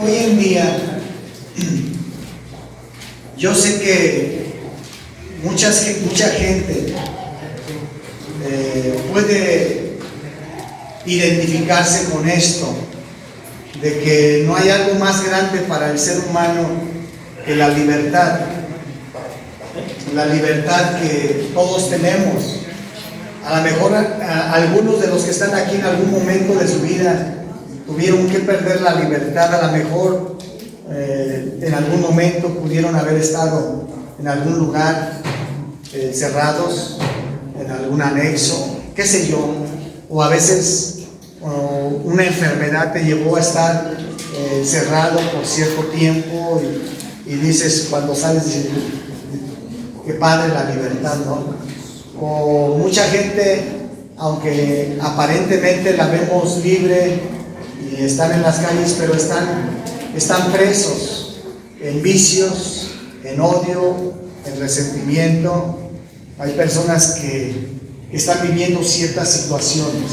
hoy en día, yo sé que mucha gente puede identificarse con esto, de que no hay algo más grande para el ser humano que la libertad que todos tenemos. A lo mejor algunos de los que están aquí en algún momento de su vida tuvieron que perder la libertad, a lo mejor en algún momento pudieron haber estado en algún lugar cerrados, en algún anexo, qué sé yo, o a veces una enfermedad te llevó a estar cerrado por cierto tiempo y dices cuando sales, qué padre la libertad, ¿no? O mucha gente, aunque aparentemente la vemos libre y están en las calles, pero están presos en vicios, en odio, en resentimiento. Hay personas que están viviendo ciertas situaciones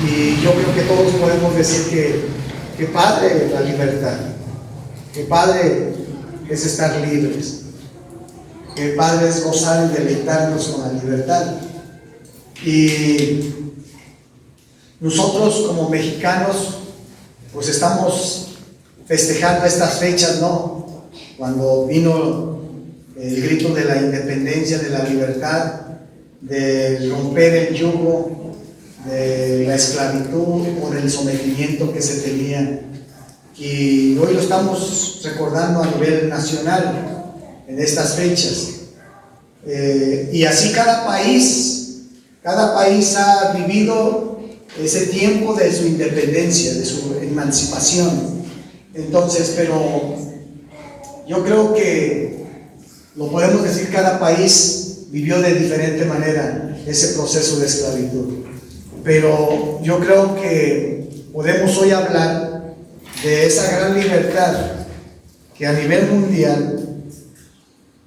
y yo creo que todos podemos decir que padre la libertad, que padre es estar libres, que padre es gozar y deleitarnos con la libertad. Y nosotros como mexicanos pues estamos festejando estas fechas, ¿no? Cuando vino el grito de la independencia, de la libertad, de romper el yugo de la esclavitud o del sometimiento que se tenía. Y hoy lo estamos recordando a nivel nacional en estas fechas. Y así cada país ha vivido ese tiempo de su independencia, de su emancipación. Entonces, pero yo creo que lo podemos decir, cada país vivió de diferente manera ese proceso de esclavitud. Pero yo creo que podemos hoy hablar de esa gran libertad que a nivel mundial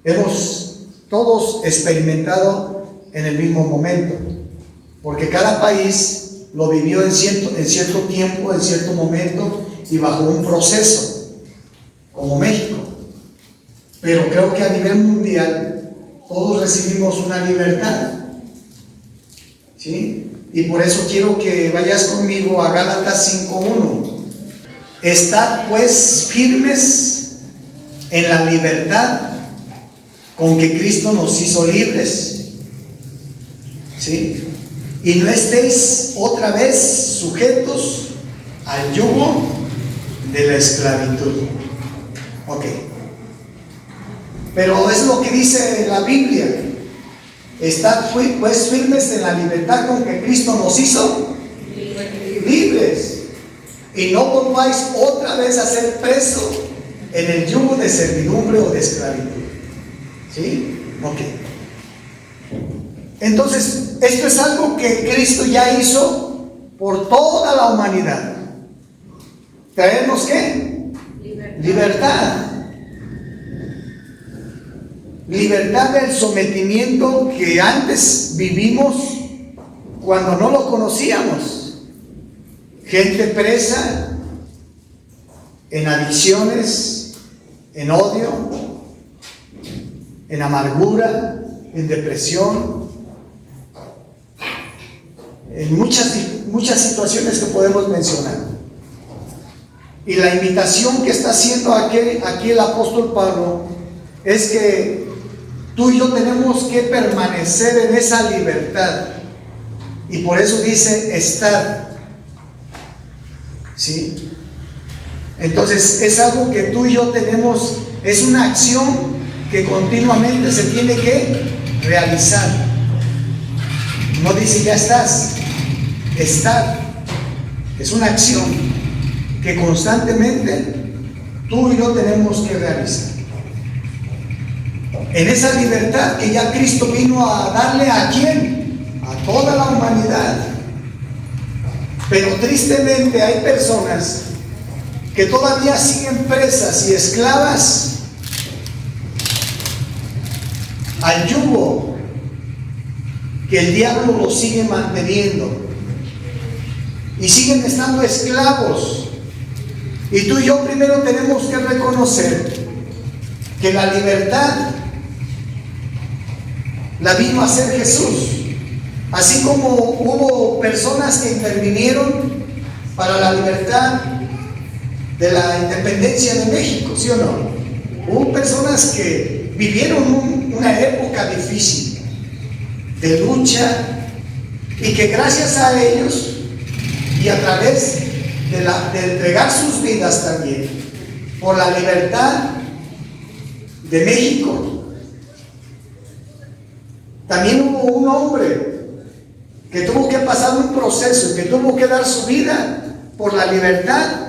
hemos todos experimentado en el mismo momento, porque cada país lo vivió en cierto tiempo, en cierto momento y bajo un proceso, como México. Pero creo que a nivel mundial todos recibimos una libertad, ¿sí? Y por eso quiero que vayas conmigo a Gálatas 5:1. Estad pues firmes en la libertad con que Cristo nos hizo libres, ¿sí? Y no estéis otra vez sujetos al yugo de la esclavitud. Ok. Pero es lo que dice la Biblia. Estad pues firmes en la libertad con que Cristo nos hizo libres. Y no volváis otra vez a ser presos en el yugo de servidumbre o de esclavitud. ¿Sí? Ok. Entonces, esto es algo que Cristo ya hizo por toda la humanidad. ¿Traernos qué? Libertad. Libertad del sometimiento que antes vivimos cuando no lo conocíamos. Gente presa en adicciones, en odio, en amargura, en depresión, en muchas situaciones que podemos mencionar. Y la invitación que está haciendo aquí el apóstol Pablo es que tú y yo tenemos que permanecer en esa libertad. Y por eso dice estar. ¿Sí? Entonces es algo que tú y yo tenemos, es una acción que continuamente se tiene que realizar. No dice ya estás, estar. Es una acción que constantemente tú y yo tenemos que realizar. En esa libertad que ya Cristo vino a darle ¿a quién? A toda la humanidad. Pero tristemente hay personas que todavía siguen presas y esclavas al yugo que el diablo los sigue manteniendo, y siguen estando esclavos Y tú y yo primero tenemos que reconocer que la libertad la vino a hacer Jesús. Así como hubo personas que intervinieron para la libertad de la independencia de México, ¿sí o no? Hubo personas que vivieron una época difícil de lucha y que gracias a ellos y a través de entregar sus vidas también por la libertad de México, también hubo un hombre que tuvo que pasar un proceso, que tuvo que dar su vida por la libertad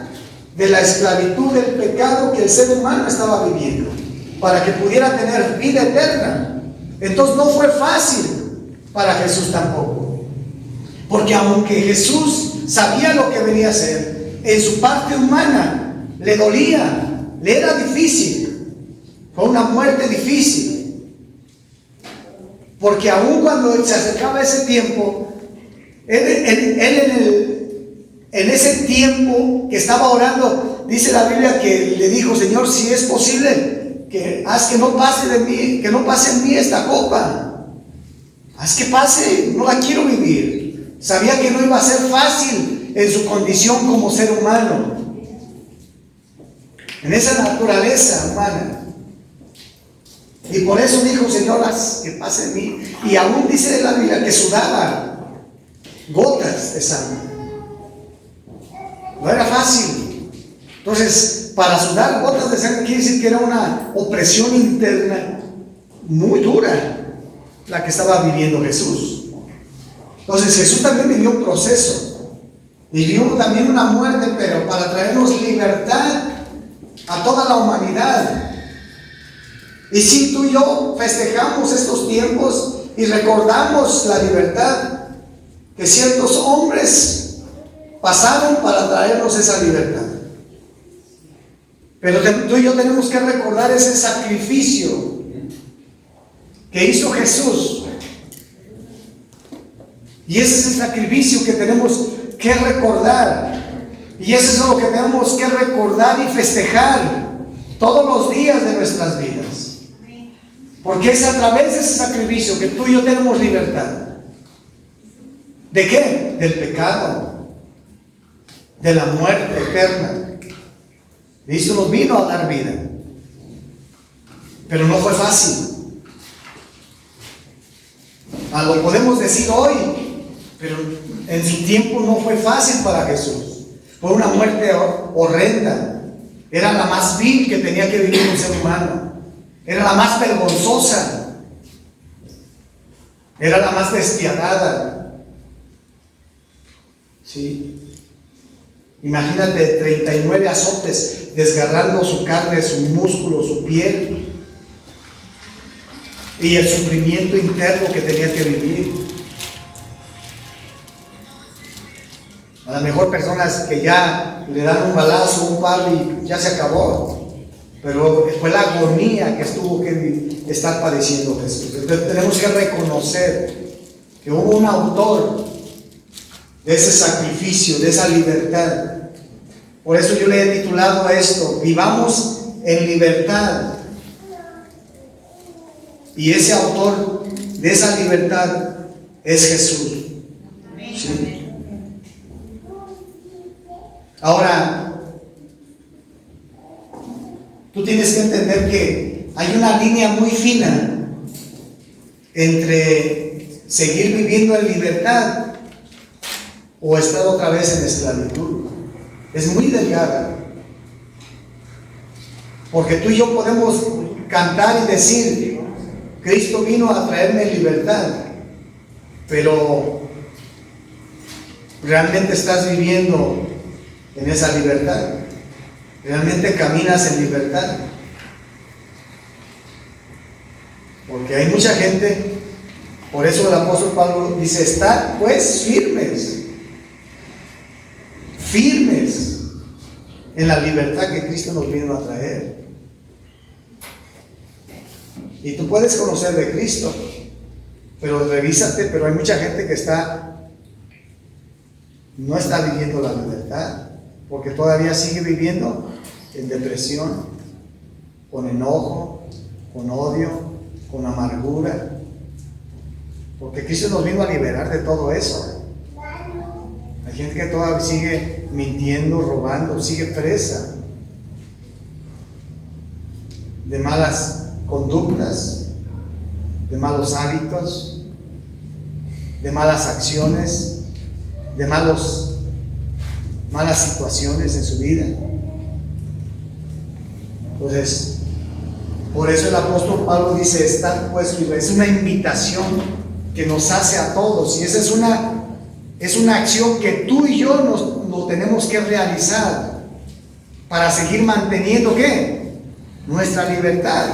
de la esclavitud del pecado que el ser humano estaba viviendo, para que pudiera tener vida eterna. Entonces no fue fácil para Jesús tampoco, porque aunque Jesús sabía lo que venía a hacer, en su parte humana le dolía, le era difícil, fue una muerte difícil, porque aun cuando se acercaba ese tiempo, en ese tiempo que estaba orando, dice la Biblia que le dijo: Señor, si es posible, que haz que no pase de mí, que no pase en mí esta copa, haz que pase, no la quiero vivir. Sabía que no iba a ser fácil en su condición como ser humano, en esa naturaleza humana, y por eso dijo: Señor, haz que pase de mí. Y aún dice la Biblia que sudaba gotas de sangre. No era fácil. Entonces, para sudar gotas de sangre quiere decir que era una opresión interna muy dura la que estaba viviendo Jesús. Entonces Jesús también vivió un proceso, vivió también una muerte, pero para traernos libertad a toda la humanidad. Y si tú y yo festejamos estos tiempos y recordamos la libertad que ciertos hombres pasaron para traernos esa libertad, pero tú y yo tenemos que recordar ese sacrificio que hizo Jesús. Y ese es el sacrificio que tenemos que recordar. Y eso es lo que tenemos que recordar y festejar todos los días de nuestras vidas. Porque es a través de ese sacrificio que tú y yo tenemos libertad. ¿De qué? Del pecado, de la muerte eterna. Cristo nos vino a dar vida, pero no fue fácil. Lo podemos decir hoy, pero en su tiempo no fue fácil para Jesús. Fue una muerte horrenda. Era la más vil que tenía que vivir un ser humano. Era la más vergonzosa. Era la más despiadada. Sí. Imagínate 39 azotes desgarrando su carne, su músculo, su piel, y el sufrimiento interno que tenía que vivir. A lo mejor personas que ya le dan un balazo, un palo y ya se acabó, pero fue la agonía que tuvo que estar padeciendo Jesús. Entonces tenemos que reconocer que hubo un autor de ese sacrificio, de esa libertad. Por eso yo le he titulado a esto: vivamos en libertad. Y ese autor de esa libertad es Jesús. ¿Sí? Ahora, tú tienes que entender que hay una línea muy fina entre seguir viviendo en libertad o estar otra vez en esclavitud. Es muy delgada, porque tú y yo podemos cantar y decir: Cristo vino a traerme libertad, pero ¿realmente estás viviendo en esa libertad? ¿Realmente caminas en libertad? Porque hay mucha gente, por eso el apóstol Pablo dice: estad pues firmes en la libertad que Cristo nos vino a traer. Y tú puedes conocer de Cristo, pero revísate, pero hay mucha gente que no está viviendo la libertad. porque todavía sigue viviendo en depresión, con enojo, con odio, con amargura. Porque Cristo nos vino a liberar de todo eso. Hay gente que todavía sigue mintiendo, robando, sigue presa de malas conductas, de malos hábitos, de malas acciones, de malas situaciones en su vida. Entonces, por eso el apóstol Pablo dice: estad pues libres. Es una invitación que nos hace a todos, y esa es una acción que tú y yo nos tenemos que realizar para seguir manteniendo ¿qué? Nuestra libertad.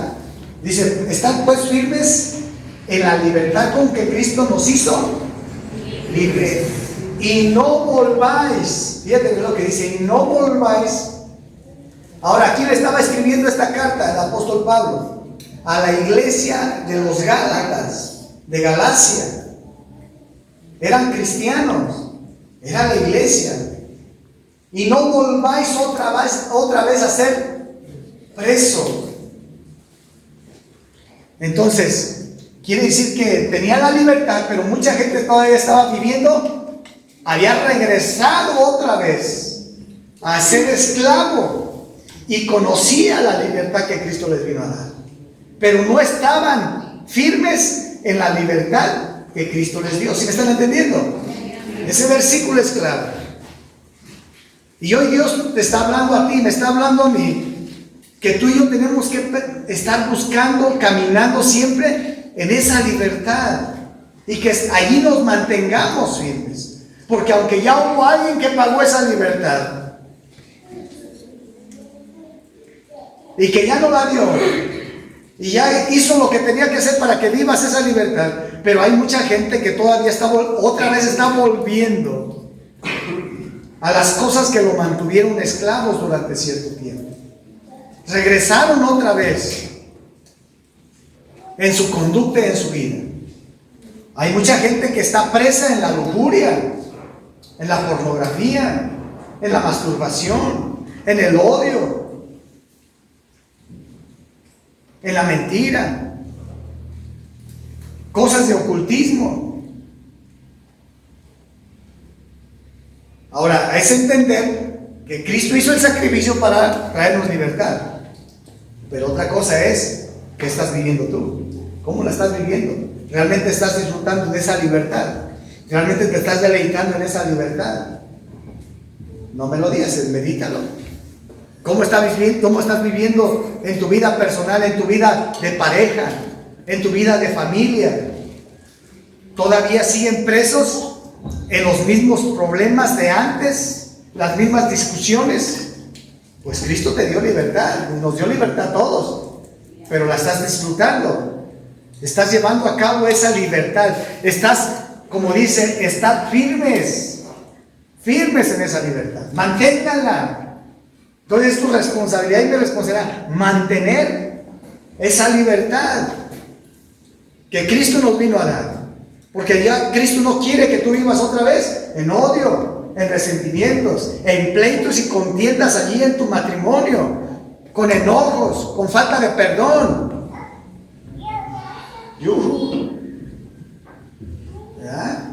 Dice: estad pues firmes en la libertad con que Cristo nos hizo libre, y no volváis. Fíjate lo que dice: y no volváis. Ahora, ¿quién estaba escribiendo esta carta? El apóstol Pablo, a la iglesia de los Gálatas, de Galacia. Eran cristianos, era la iglesia. Y no volváis otra vez a ser presos. Entonces, quiere decir que tenía la libertad, pero mucha gente todavía estaba viviendo, había regresado otra vez a ser esclavo, y conocía la libertad que Cristo les vino a dar, pero no estaban firmes en la libertad que Cristo les dio. ¿Sí me están entendiendo? Ese versículo es claro. Y hoy Dios te está hablando a ti, me está hablando a mí, que tú y yo tenemos que estar buscando, caminando siempre en esa libertad, y que allí nos mantengamos firmes, porque aunque ya hubo alguien que pagó esa libertad y que ya no la dio, y ya hizo lo que tenía que hacer para que vivas esa libertad, pero hay mucha gente que todavía otra vez está volviendo a las cosas que lo mantuvieron esclavos durante cierto tiempo. Regresaron otra vez en su conducta y en su vida. Hay mucha gente que está presa en la lujuria, en la pornografía, en la masturbación, en el odio, en la mentira, cosas de ocultismo. Ahora, es entender que Cristo hizo el sacrificio para traernos libertad, pero otra cosa es: ¿qué estás viviendo tú? ¿Cómo la estás viviendo? ¿Realmente estás disfrutando de esa libertad? ¿Realmente te estás deleitando en esa libertad? No me lo digas, medítalo. ¿Cómo estás viviendo en tu vida personal, en tu vida de pareja, en tu vida de familia? ¿Todavía siguen presos en los mismos problemas de antes, las mismas discusiones? Pues Cristo te dio libertad, nos dio libertad a todos, pero la estás disfrutando, estás llevando a cabo esa libertad, estás, como dice, estad firmes en esa libertad, manténganla. Entonces es tu responsabilidad y mi responsabilidad mantener esa libertad que Cristo nos vino a dar, porque ya Cristo no quiere que tú vivas otra vez en odio, en resentimientos, en pleitos y contiendas allí en tu matrimonio, con enojos, con falta de perdón. ¿Verdad?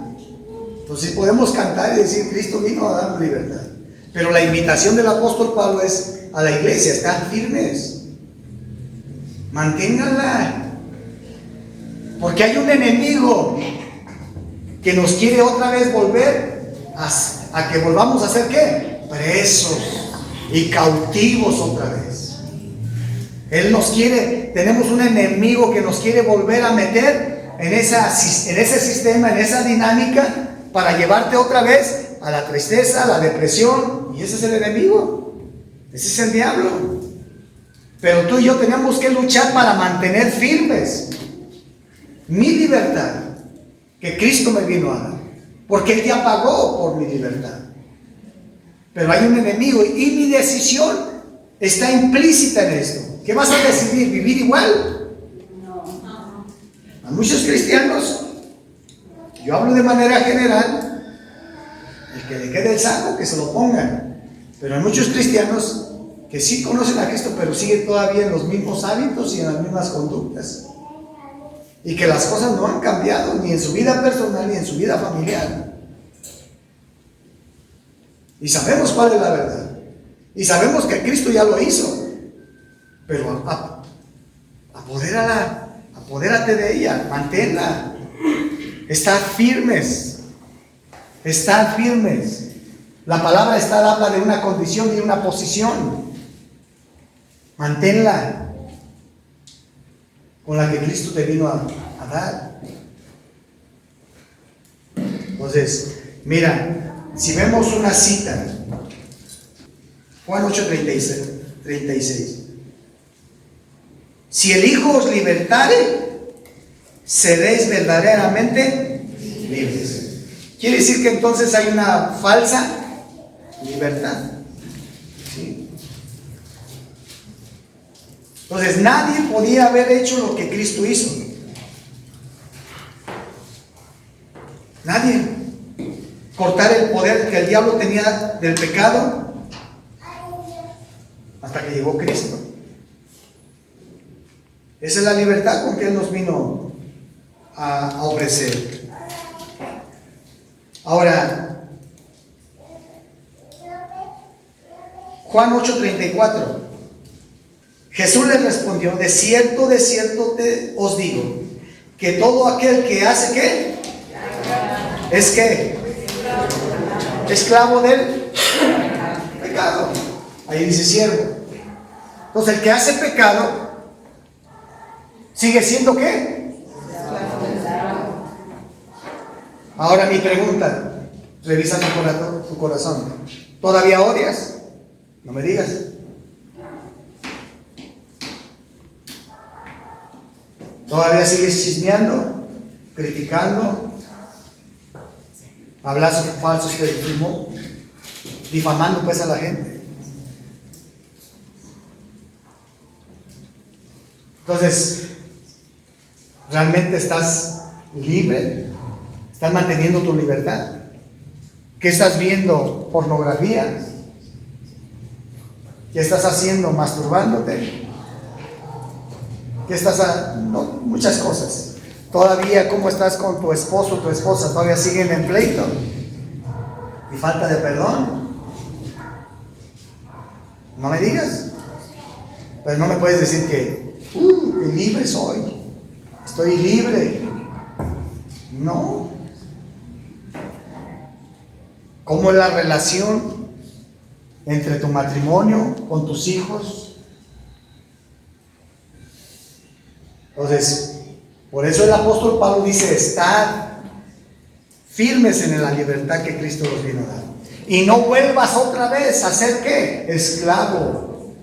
Entonces podemos cantar y decir: Cristo vino a darnos libertad. Pero la invitación del apóstol Pablo es a la iglesia: están firmes, manténganla, porque hay un enemigo que nos quiere otra vez volver a que volvamos a ser ¿qué? Presos y cautivos otra vez. Él nos quiere, tenemos un enemigo que nos quiere volver a meter en ese sistema, en esa dinámica, para llevarte otra vez a la tristeza, a la depresión. Y ese es el enemigo, ese es el diablo. Pero tú y yo tenemos que luchar para mantener firmes mi libertad que Cristo me vino a dar, porque Él ya pagó por mi libertad. Pero hay un enemigo, y mi decisión está implícita en esto. ¿Qué vas a decidir? ¿Vivir igual? No. A muchos cristianos, yo hablo de manera general, el que le quede el saco, que se lo pongan. Pero hay muchos cristianos que sí conocen a Cristo, pero siguen todavía en los mismos hábitos y en las mismas conductas. Y que las cosas no han cambiado ni en su vida personal ni en su vida familiar. Y sabemos cuál es la verdad. Y sabemos que Cristo ya lo hizo. Pero apodérate de ella, manténla. Estad firmes. Estad firmes. La palabra estad habla de una condición y de una posición. Manténla con la que Cristo te vino a dar. Entonces, mira, si vemos una cita, Juan 8:36. Si el Hijo os libertare, seréis verdaderamente libres. Quiere decir que entonces hay una falsa libertad. ¿Sí? Entonces nadie podía haber hecho lo que Cristo hizo. Nadie. Cortar el poder que el diablo tenía del pecado hasta que llegó Cristo. Esa es la libertad con que Él nos vino a ofrecer. Ahora, Juan 8:34. Jesús les respondió: de cierto os digo, que todo aquel que hace ¿qué? ¿Es qué? Esclavo del pecado. Ahí dice siervo. Entonces el que hace pecado sigue siendo ¿qué? Ahora mi pregunta, revisa tu corazón. ¿Todavía odias? No me digas. ¿Todavía sigues chismeando, criticando, hablando falsos que difamando pues a la gente? Entonces, ¿realmente estás libre? ¿Estás manteniendo tu libertad? ¿Qué estás viendo? ¿Pornografía? ¿Qué estás haciendo? ¿Masturbándote? ¿Qué estás haciendo? No, muchas cosas. Todavía, ¿cómo estás con tu esposo o tu esposa? ¿Todavía siguen en pleito? ¿Y falta de perdón? No me digas. Pero no me puedes decir que libre soy. Estoy libre. No. ¿Cómo es la relación entre tu matrimonio, con tus hijos? Entonces, por eso el apóstol Pablo dice: estad firmes en la libertad que Cristo nos vino a dar. Y no vuelvas otra vez a ser ¿qué? Esclavo.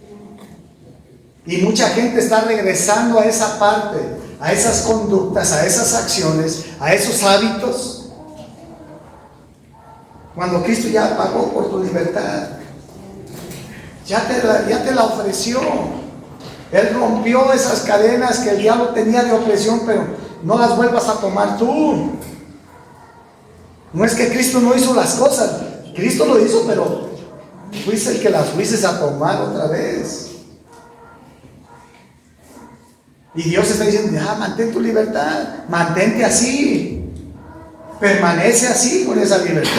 Y mucha gente está regresando a esa parte, a esas conductas, a esas acciones, a esos hábitos, cuando Cristo ya pagó por tu libertad. Ya te la ofreció. Él rompió esas cadenas que el diablo tenía de opresión, pero no las vuelvas a tomar tú. No es que Cristo no hizo las cosas, Cristo lo hizo, pero fuiste el que las fuiste a tomar otra vez. Y Dios está diciendo: ya, mantén tu libertad, mantente así, permanece así con esa libertad.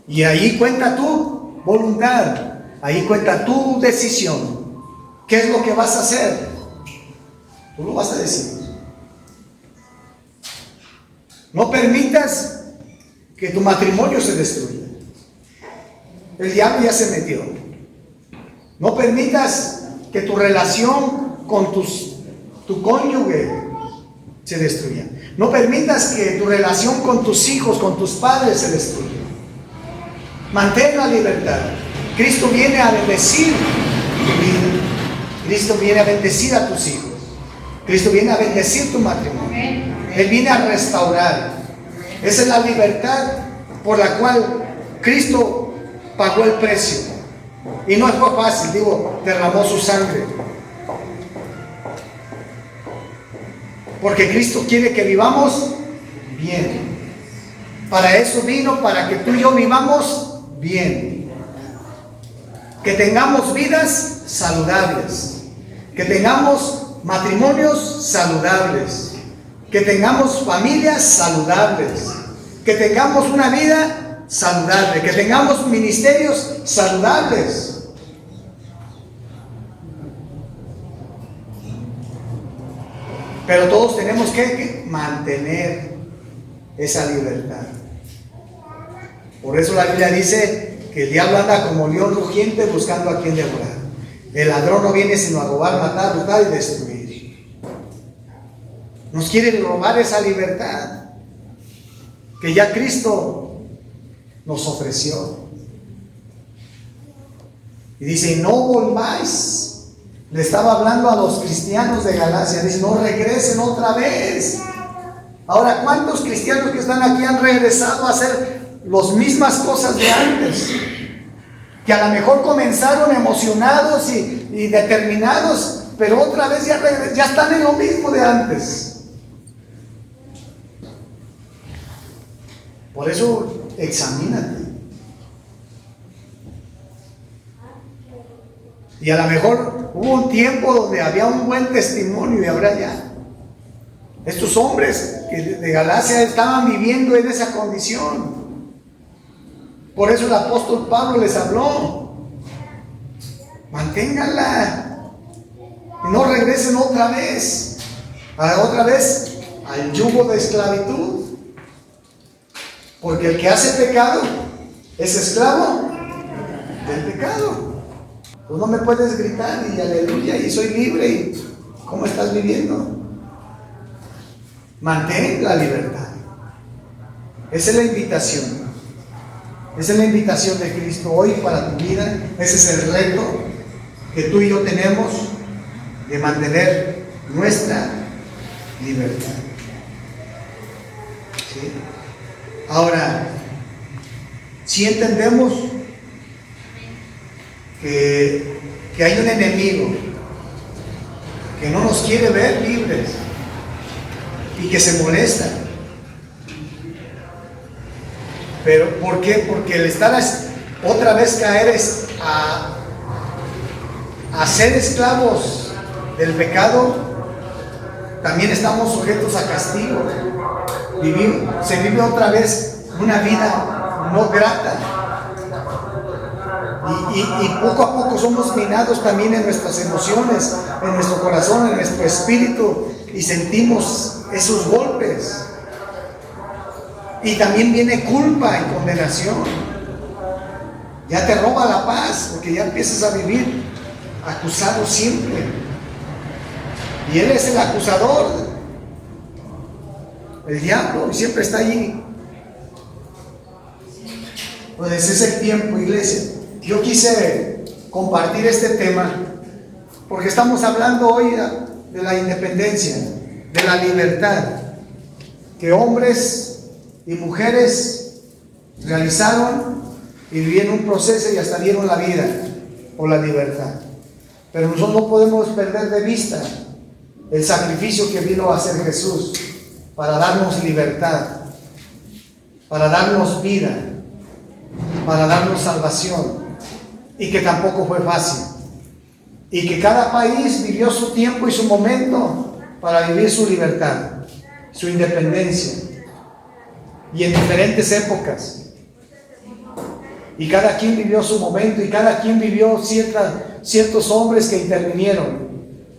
Y ahí cuenta tu voluntad. Ahí cuenta tu decisión. ¿Qué es lo que vas a hacer? Tú lo vas a decidir. No permitas que tu matrimonio se destruya. El diablo ya se metió. No permitas que tu relación con tu cónyuge se destruya. No permitas que tu relación con tus hijos, con tus padres se destruya. Mantén la libertad. Cristo viene a bendecir tu vida. Cristo viene a bendecir a tus hijos. Cristo viene a bendecir tu matrimonio. Él viene a restaurar. Esa es la libertad por la cual Cristo pagó el precio. Y no fue fácil, derramó su sangre. Porque Cristo quiere que vivamos bien. Para eso vino, para que tú y yo vivamos bien. Que tengamos vidas saludables. Que tengamos matrimonios saludables. Que tengamos familias saludables. Que tengamos una vida saludable. Que tengamos ministerios saludables. Pero todos tenemos que mantener esa libertad. Por eso la Biblia dice que el diablo anda como león rugiente buscando a quien devorar. El ladrón no viene sino a robar, matar, hurtar y destruir. Nos quieren robar esa libertad que ya Cristo nos ofreció. Y dice, no volváis. Le estaba hablando a los cristianos de Galacia. Dice, no regresen otra vez. Ahora, ¿cuántos cristianos que están aquí han regresado a hacer las mismas cosas de antes? Que a lo mejor comenzaron emocionados y determinados, pero otra vez ya están en lo mismo de antes. Por eso, examínate. Y a lo mejor hubo un tiempo donde había un buen testimonio y ahora ya. Estos hombres de Galacia estaban viviendo en esa condición. Por eso el apóstol Pablo les habló. Manténganla. Y no regresen otra vez al yugo de esclavitud. Porque el que hace pecado es esclavo del pecado. Tú no me puedes gritar y aleluya y soy libre. ¿Y cómo estás viviendo? Mantén la libertad. Esa es la invitación. Esa es la invitación de Cristo hoy para tu vida. Ese es el reto que tú y yo tenemos de mantener nuestra libertad. ¿Sí? Ahora, si entendemos que hay un enemigo que no nos quiere ver libres y que se molesta. ¿Pero por qué? Porque el estar otra vez caer a ser esclavos del pecado, también estamos sujetos a castigo. Se vive otra vez una vida no grata. Y poco a poco somos minados también en nuestras emociones, en nuestro corazón, en nuestro espíritu, y sentimos esos golpes. Y también viene culpa y condenación. Ya te roba la paz, porque ya empiezas a vivir acusado siempre. Y él es el acusador, el diablo, y siempre está allí. Pues ese es el tiempo, iglesia. Yo quise compartir este tema porque estamos hablando hoy de la independencia, de la libertad que hombres y mujeres realizaron y vivieron un proceso y hasta dieron la vida por la libertad. Pero nosotros no podemos perder de vista el sacrificio que vino a hacer Jesús para darnos libertad, para darnos vida, para darnos salvación. Y que tampoco fue fácil. Y que cada país vivió su tiempo y su momento para vivir su libertad, su independencia. Y en diferentes épocas. Y cada quien vivió su momento y cada quien vivió ciertos hombres que intervinieron.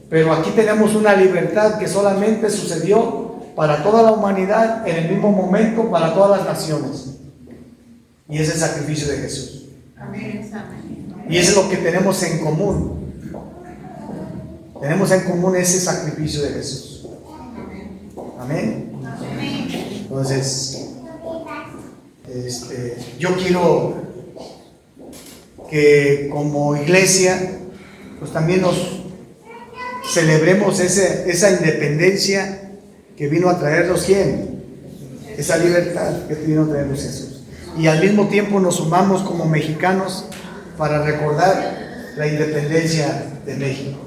Pero aquí tenemos una libertad que solamente sucedió para toda la humanidad en el mismo momento, para todas las naciones. Y es el sacrificio de Jesús. Amén. Y eso es lo que tenemos en común. Tenemos en común ese sacrificio de Jesús. Amén. Entonces, yo quiero que como iglesia, pues también nos celebremos esa independencia que vino a traernos ¿quién? Esa libertad que vino a traernos Jesús. Y al mismo tiempo nos sumamos como mexicanos para recordar la independencia de México.